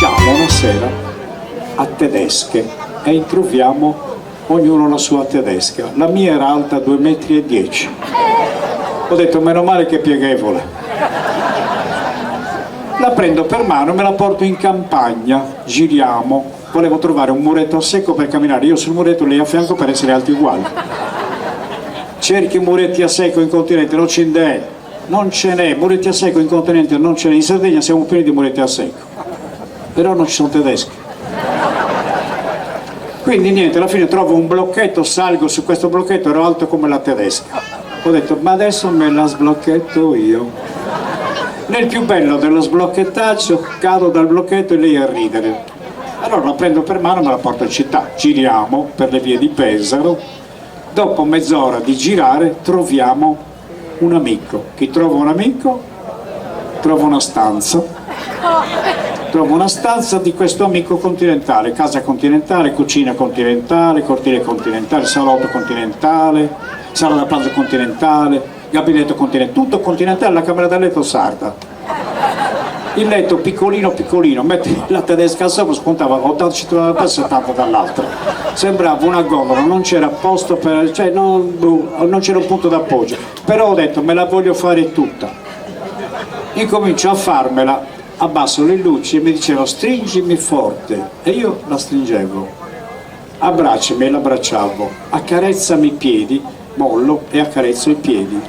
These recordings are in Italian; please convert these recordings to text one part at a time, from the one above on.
Usciamo una sera a Tedesche e troviamo ognuno la sua tedesca. La mia era alta 2,10 m. Ho detto meno male che è pieghevole. La prendo per mano e me la porto in campagna, giriamo. Volevo trovare un muretto a secco per camminare, io sul muretto, lei a fianco per essere alti uguali. Cerchi muretti a secco in continente, non ce n'è, non ce n'è, muretti a secco in continente non ce n'è, in Sardegna siamo pieni di muretti a secco, però non ci sono tedeschi. Quindi niente, alla fine trovo un blocchetto, salgo su questo blocchetto, ero alto come la tedesca. Ho detto, ma adesso me la sblocchetto io. Nel più bello dello sblocchettaggio, cado dal blocchetto e lei a ridere. Allora la prendo per mano e me la porto in città, giriamo per le vie di Pesaro, dopo mezz'ora di girare troviamo un amico. Chi trova un amico trova una stanza. Trovo una stanza di questo amico continentale, casa continentale, cucina continentale, cortile continentale, salotto continentale, sala da pranzo continentale, gabinetto continentale, tutto continentale, la camera da letto sarda. Il letto piccolino piccolino, metti la tedesca sopra, spuntava 80 cm da una parte e 70 dall'altra. Sembrava una gondola, non c'era posto per, cioè non c'era un punto d'appoggio. Però ho detto me la voglio fare tutta. Incomincio a farmela, abbasso le luci e mi diceva stringimi forte e io la stringevo. Abbracciami e l'abbracciavo, accarezzami i piedi, mollo e accarezzo i piedi.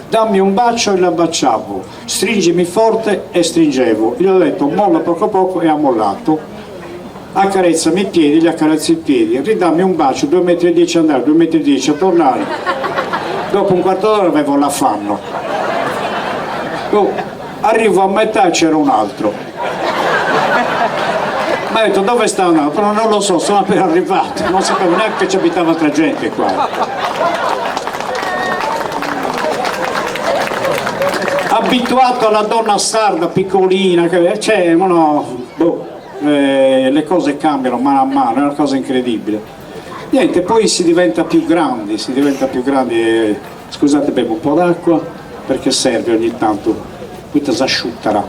Dammi un bacio e l'abbracciavo, stringimi forte e stringevo. Gli ho detto molla poco a poco e ha mollato. Accarezzami i piedi, gli accarezzo i piedi. Ridammi un bacio, 2,10 m andare, 2,10 m a tornare. Dopo un quarto d'ora avevo l'affanno. Arrivo a metà e c'era un altro. Mi ha detto dove sta un altro? Non lo so, sono appena arrivato, non sapevo neanche che ci abitava altra gente qua. Abituato alla donna sarda piccolina, cioè le cose cambiano mano a mano, è una cosa incredibile. Niente, poi si diventa più grandi, scusate bevo un po' d'acqua perché serve ogni tanto, qui si asciutterà.